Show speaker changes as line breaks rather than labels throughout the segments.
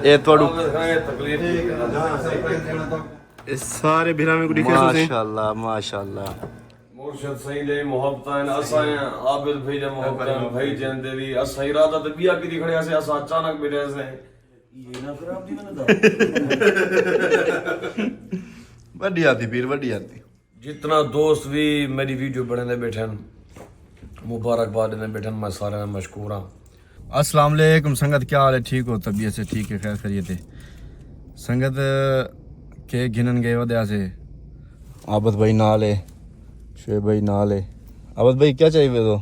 ਇਹ ਤੁਹਾਨੂੰ
तकलीफ
ਇਹ ਸਾਰੇ ਵੀਰਾਂ ਨੂੰ ਦਿਖੇ ਤੁਸੀਂ ਮਾਸ਼ਾਅੱਲਾ ਮਾਸ਼ਾਅੱਲਾ
मुर्शद सही दे मोहब्बत असा आबिद भाई दे मोहब्बत भाई जंदे भी असा इरादा ते बिया की खड़े से असा अचानक बैठे से ये ना खराब दी मैंने
वड्डी आती पीर वड्डी आती
जितना दोस्त भी मेरी वीडियो बनाने बैठे मुबारकबाद देने बैठे मैं सारे मशकूर हां
अस्सलाम वालेकुम संगत क्या हाल है ठीक हो तबीयत से ठीक है खैर खैरियत है संगत के गिनन गए वदया से आबद भाई नाल है शेब भाई नाल है आबद भाई क्या चाहिए तो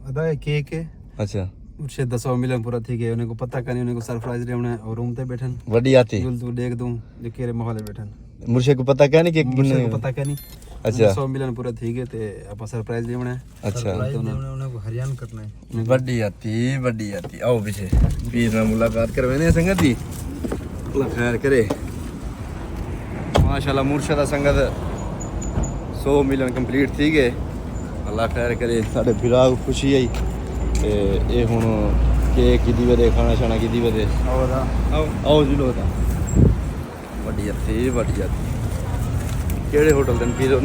अदा है केक है
अच्छा
उससे 10 मिलियन पूरा ठीक है उन्हें को पता करनी उन्हें को सरप्राइज देना और रूम पे बैठन
वड्डी आती
जुल तू देख दूं जो केरे माहौल बैठन
मुझे को पता क्या नहीं कि
मुझे को पता क्या नहीं
अच्छा
100 मिलियन पूरा ठीक है ते आप सरप्राइज देना है
अच्छा
तो उन्हें को हरियाणा करना है
वड्डी आती आओ पीछे पीर ना मुलाकात करवाने संगत दी अल्लाह खैर करे माशाल्लाह मुर्शदा संगत 100 मिलियन कंप्लीट थी गए अल्लाह खैर करे साढ़े फिरा खुशी आई ते ये हुन केक की दी खाना शाना की दी
और
आओ जी लो वड्डी आती केड़े होटल दिन पी दो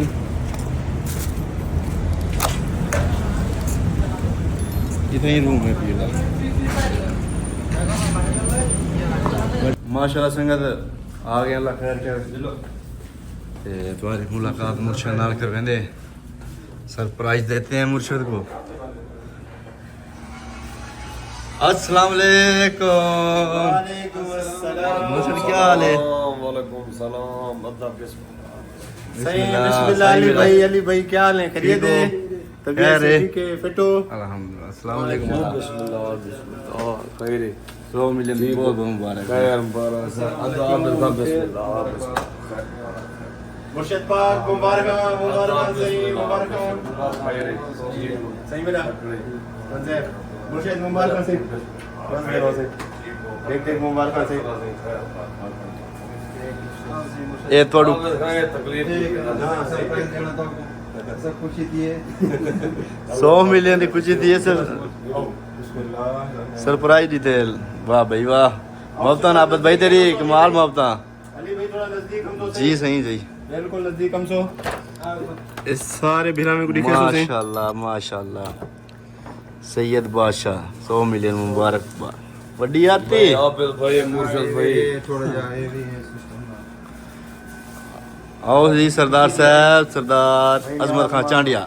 इतने ही रूम है पी दा माशाल्लाह संगत आ गए अल्लाह खैर करे ते तुम्हारी मुलाकात मुर्शद नाल करवेंदे सरप्राइज देते हैं मुर्शद को अस्सलाम वालेकुम मुर्शद क्या हाल है
वालेकुम सलाम अदब
बिस्मिल्लाह अली भाई क्या हाल है खैरियत है तबीयत ठीक है फिट हो
अल्हम्दुलिल्लाह अस्सलाम वालेकुम
बिस्मिल्लाह बिस्मिल्लाह खैर
100 मिलियन बहुत मुबारक
खैर मुबारक अदा आबिद बिस्मिल्लाह
मुर्शिद पाक मुबारक सही बेटा मुर्शिद मुबारक सही देख मुबारक सही
ये ਤੁਹਾਨੂੰ
तकलीफ
सब खुशी दिए
100 मिलियन की खुशी दी है सर सरप्राइज दी थे वाह भाई वाह मोहब्बत आबद भाई तेरी कमाल मोहब्बत
अली भाई थोड़ा नजदीक हम तो
जी सही जी
बिल्कुल नजदीक हम सो
इस सारे बिरा में को दिखे माशाल्लाह माशाल्लाह सैयद बादशाह 100 मिलियन मुबारक वड्डी आती
आबिद भाई मुर्शद भाई
थोड़ा जाए भी है
आओ जी सरदार साहब सरदार अजमत खान चांडिया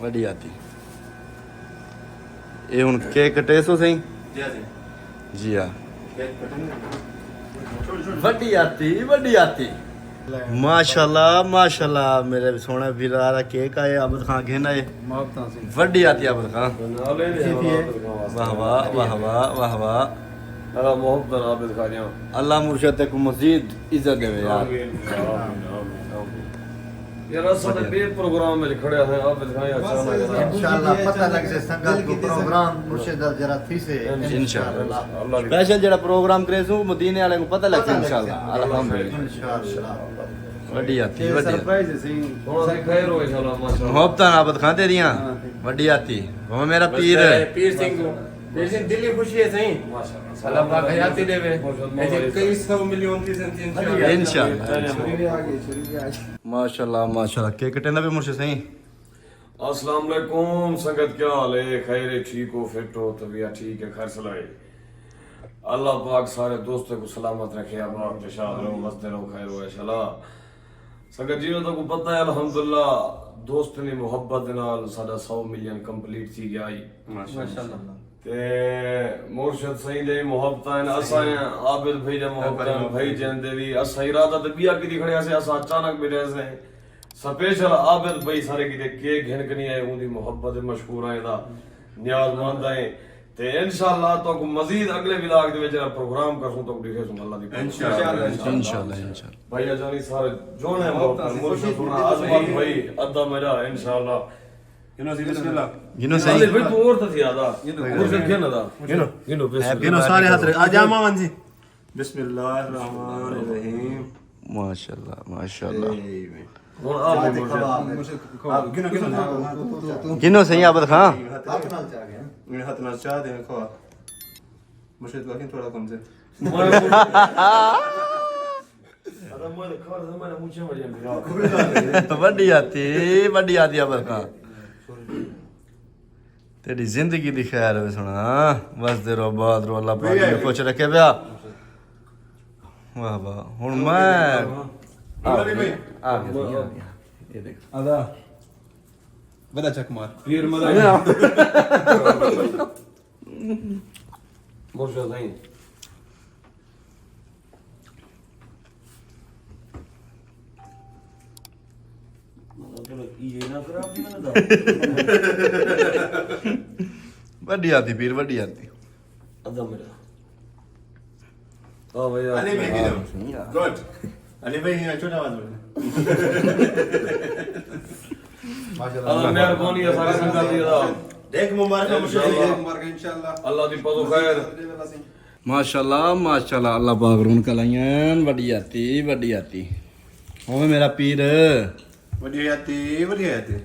वड्डी आती ये हुन केक कटे सो सही जी हाँ वड्डी आती माशाल्लाह माशाल्लाह मेरे सोने वीरा केक आए आबद खान घेना है वड्डी आती आबद खान वाह वाह वाह वाह वाह वाह
अल्लाह मोहब्बत आबिद खानिया
अल्लाह मुर्शद को मजीद इज्जत देवे यार
यार असल बे प्रोग्राम में खड़े हैं आबिद खान अचानक
इंशाल्लाह पता लग से संगत को प्रोग्राम मुर्शिद जरा थी से
इंशाल्लाह स्पेशल जेड़ा प्रोग्राम करे सु मदीने वाले को पता लग इंशाल्लाह अल्हम्दुलिल्लाह
इंशाल्लाह
वड्डी आती
सरप्राइज है सही
थोड़ा सा खैर हो इंशाल्लाह माशाल्लाह
मोहब्बत आबद खान तेरियां वड्डी आती वो मेरा पीर है
पीर सिंह दिल्ली खुशी है सही अल्लाह पाक हयाती देवे ऐसे कई 100 मिलियन की
इंशाल्लाह माशाल्लाह माशाल्लाह केक कटेंदा भी मुर्शिद सही
अस्सलाम वालेकुम संगत क्या हाल है खैर है ठीक हो फिट हो तबीयत ठीक है खैर सलाए अल्लाह पाक सारे दोस्तों को सलामत रखे आबाद निशाद रहो मस्त रहो खैर हो इंशाल्लाह संगत जी तो को पता है अल्हम्दुलिल्लाह दोस्त ने मोहब्बत नाल साडा 100 मिलियन कंप्लीट थी गया माशाल्लाह ते मुर्शद सही दे मोहब्बत असा आबिद भाई दे मोहब्बत भाई जंदे भी असा इरादा ते बिया की खड़े से असा अचानक बैठे से स्पेशल आबिद भाई सारे की केक घेन कनी आए उनकी मोहब्बत मशहूर आए दा न्याजमंद आए ते इंशाल्लाह तो को मजीद अगले व्लॉग दे विच प्रोग्राम करसू तो दिखे सु अल्लाह दी
इंशाल्लाह
भाई जानी सारे जोने मुर्शद सुना आजमत भाई अद्दा मेरा इंशाल्लाह
गिनो सही
भाई तू और तो थी आदा मुर्शद क्या ना दा
गिनो सारे हाथ आ जा मामन जी बिस्मिल्लाहिर्रहमानिर्रहीम
माशाल्लाह माशाल्लाह
और आप
गिनो सही आबद खान
हाथ नाल चाह दे खवा मुर्शिद वाकई थोड़ा कम से
अरे मैं खबर से मैंने मुझे मजा नहीं
ਵੱਡੀ ਆਤੀ ਆਬਦ ਖਾਂ ਤੇਰੀ ਜ਼ਿੰਦਗੀ ਦੀ ਖੈਰ ਹੋਵੇ ਸੁਣਾ ਵਸਦੇ ਰਹੋ ਬਾਦ ਰਹੋ ਅੱਲਾਹ ਪਾਕ ਨੇ ਕੁਛ ਰੱਖੇ ਪਿਆ ਵਾਹ ਵਾਹ ਹੁਣ ਮੈਂ ਆ ਗਿਆ ਇਹ ਦੇਖ
आधा बड़ा चक मार
फिर मजा मुर्शिद नहीं ये ना खराब नहीं ना
ਵੱਡੀ ਆਤੀ ਪੀਰ ਵੱਡੀ ਆਤੀ
अदा मेरा हाँ भैया
अली भाई की दो गुड अली भाई ने छोटा आवाज में माशाल्लाह
अल्लाह मेहरबानी है सारे संगत दी अदा
देख मुबारक मुर्शिद
मुबारक
इंशाल्लाह
अल्लाह दी पदो खैर
ਮਾਸ਼ਾਅੱਲਾ ਮਾਸ਼ਾਅੱਲਾ ਅੱਲਾਹ ਪਾਕ ਰੌਣਕ ਲਾਈਆਂ ਵੱਡੀ ਆਤੀ ਹੋਵੇ ਮੇਰਾ ਪੀਰ
बढ़िया आती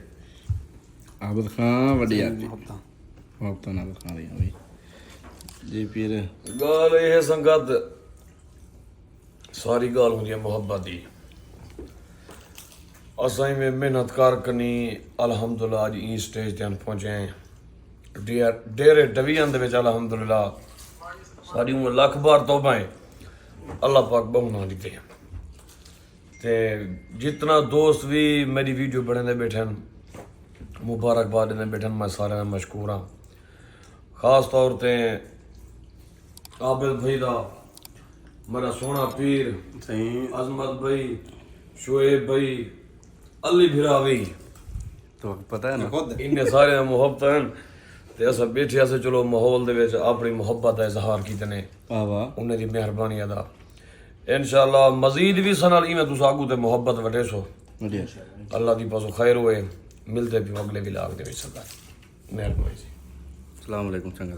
ਆਬਦ ਖਾਂ ਵੱਡੀ ਆਤੀ ਮੁਹੱਬਤਾਂ ਨਾਲ ਖਾ ਰਹੀ ਹੋਈ ਜੀ ਪੀਰ
गाल ये संगत सारी गाल होंदी है मोहब्बत दी असाई में मेहनत कर कनी अल्हम्दुलिल्लाह आज ई स्टेज ते पहुंचे हैं डेरे डिवीजन दे विच अल्हम्दुलिल्लाह सारी उम्र लख बार तौबा है अल्लाह पाक बहुना दिते ते जितना दोस्त भी मेरी वीडियो बनाने बैठे मुबारकबाद देने बैठे मैं सारे मशकूर हाँ खास तौर ते आबिद भाई दा मेरा सोना पीर
सही
अजमत भाई शोएब भाई अली भिरावी
तो पता है ना
इन्ने सारे मुहब्बत हैं ते अस बैठे अस चलो माहौल दे विच अपनी मुहब्बत का इजहार कीते ने
वाह वाह
उन्हें दी मेहरबानी अदा इंशाअल्लाह मजीद भी सनाल इवें तुस आगू ते मुहब्बत वटे सो
बढ़िया
अल्लाह दी पासों खैर होए मिलते भी अगले विलाग दे विच सरदार मेहरबानी जी
अस्सलाम वालेकुम चंगा